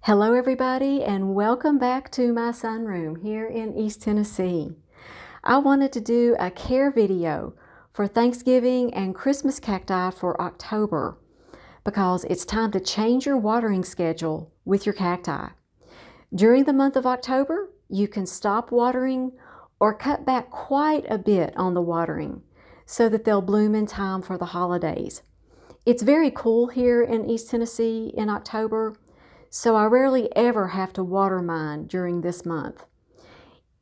Hello everybody and welcome back to my sunroom here in East Tennessee. I wanted to do a care video for Thanksgiving and Christmas cacti for October because it's time to change your watering schedule with your cacti. During the month of October, you can stop watering or cut back quite a bit on the watering so that they'll bloom in time for the holidays. It's very cool here in East Tennessee in October, so I rarely ever have to water mine during this month.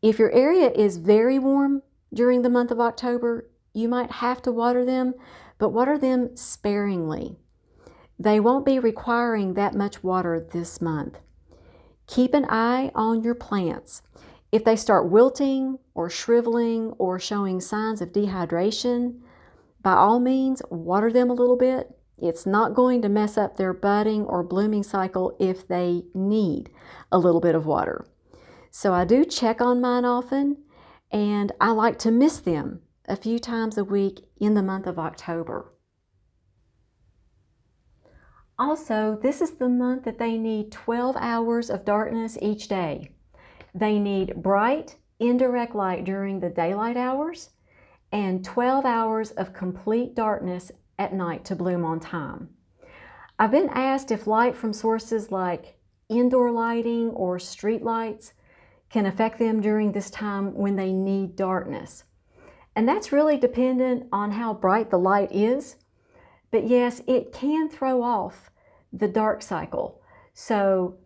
If your area is very warm during the month of October, you might have to water them, but water them sparingly. They won't be requiring that much water this month. Keep an eye on your plants. If they start wilting or shriveling or showing signs of dehydration, by all means, water them a little bit. It's not going to mess up their budding or blooming cycle if they need a little bit of water. So I do check on mine often, and I like to mist them a few times a week in the month of October. Also, this is the month that they need 12 hours of darkness each day. They need bright, indirect light during the daylight hours and 12 hours of complete darkness at night to bloom on time. I've been asked if light from sources like indoor lighting or street lights can affect them during this time when they need darkness. And that's really dependent on how bright the light is. But yes, it can throw off the dark cycle. So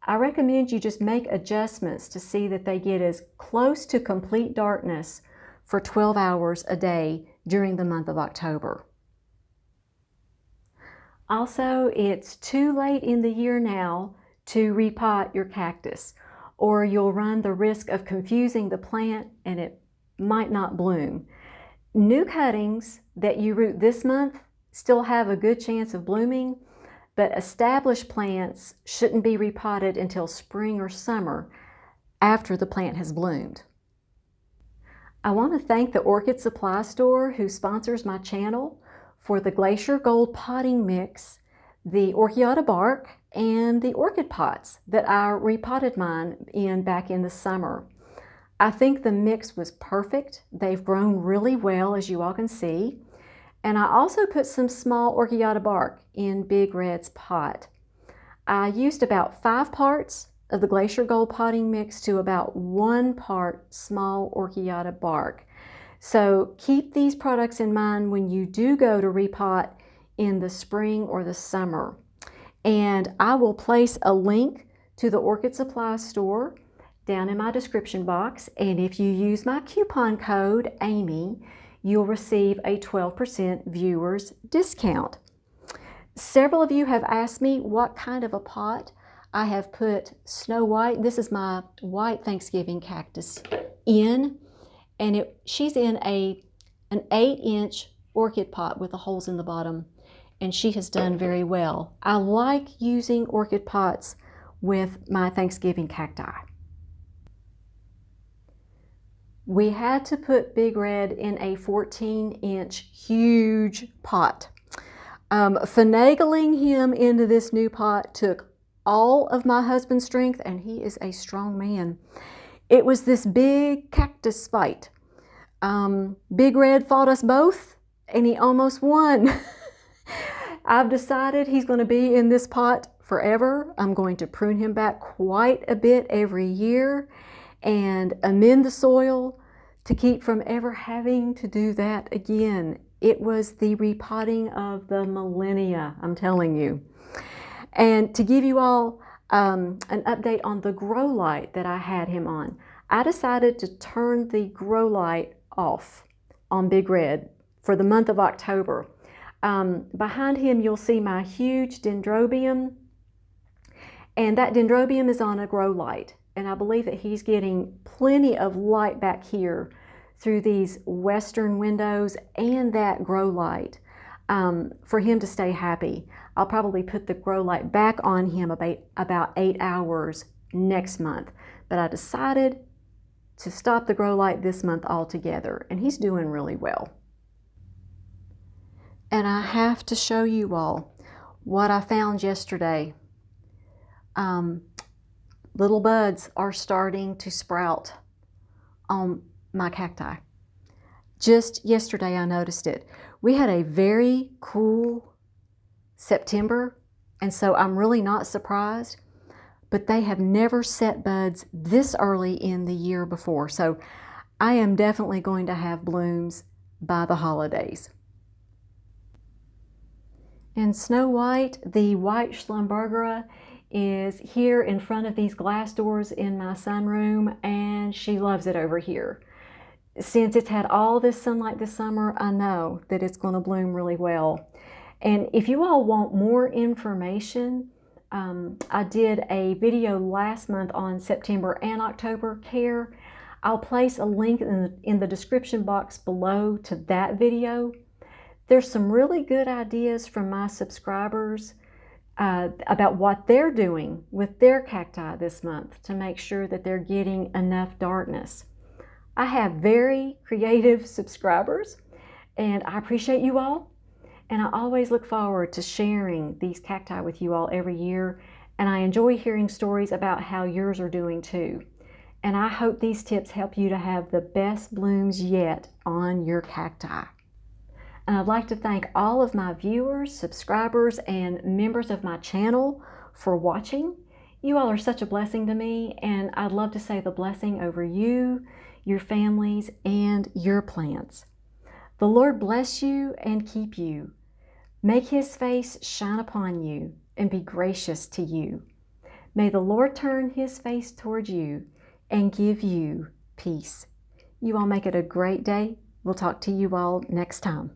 I recommend you just make adjustments to see that they get as close to complete darkness for 12 hours a day during the month of October. Also, it's too late in the year now to repot your cactus, or you'll run the risk of confusing the plant and it might not bloom. New cuttings that you root this month still have a good chance of blooming, but established plants shouldn't be repotted until spring or summer after the plant has bloomed. I want to thank the Orchid Supply store who sponsors my channel for the Glacier Gold potting mix, the Orchid bark, and the orchid pots that I repotted mine in back in the summer. I think the mix was perfect. They've grown really well, as you all can see. And I also put some small Orchid bark in Big Red's pot. I used about 5 parts of the Glacier Gold potting mix to about 1 part small Orchid bark. So keep these products in mind when you do go to repot in the spring or the summer. And I will place a link to the Orchid Supply store down in my description box. And if you use my coupon code Amy, you'll receive a 12% viewers discount. Several of you have asked me what kind of a pot I have put Snow White. This is my white Thanksgiving cactus in. And she's in an 8-inch orchid pot with the holes in the bottom, and she has done very well. I like using orchid pots with my Thanksgiving cacti. We had to put Big Red in a 14-inch huge pot. Finagling him into this new pot took all of my husband's strength, and he is a strong man. It was this big cactus fight. Big Red fought us both, and he almost won. I've decided he's going to be in this pot forever. I'm going to prune him back quite a bit every year and amend the soil to keep from ever having to do that again. It was the repotting of the millennia, I'm telling you. And to give you all an update on the grow light that I had him on, I decided to turn the grow light off on Big Red for the month of October. Behind him, you'll see my huge dendrobium, and that dendrobium is on a grow light. And I believe that he's getting plenty of light back here through these western windows and that grow light for him to stay happy. I'll probably put the grow light back on him about 8 hours next month. But I decided to stop the grow light this month altogether, and he's doing really well. And I have to show you all what I found yesterday. little buds are starting to sprout on my cacti. Just yesterday I noticed it. We had a very cool September, and so I'm really not surprised, but they have never set buds this early in the year before. So I am definitely going to have blooms by the holidays. And Snow White, the Whiteschlumberga, is here in front of these glass doors in my sunroom, and she loves it over here. Since it's had all this sunlight this summer, I know that it's going to bloom really well. And if you all want more information, I did a video last month on September and October care. I'll place a link in the description box below to that video. There's some really good ideas from my subscribers about what they're doing with their cacti this month to make sure that they're getting enough darkness. I have very creative subscribers, and I appreciate you all. And I always look forward to sharing these cacti with you all every year. And I enjoy hearing stories about how yours are doing too. And I hope these tips help you to have the best blooms yet on your cacti. And I'd like to thank all of my viewers, subscribers, and members of my channel for watching. You all are such a blessing to me, and I'd love to say the blessing over you, your families, and your plants. The Lord bless you and keep you. Make His face shine upon you and be gracious to you. May the Lord turn His face toward you and give you peace. You all make it a great day. We'll talk to you all next time.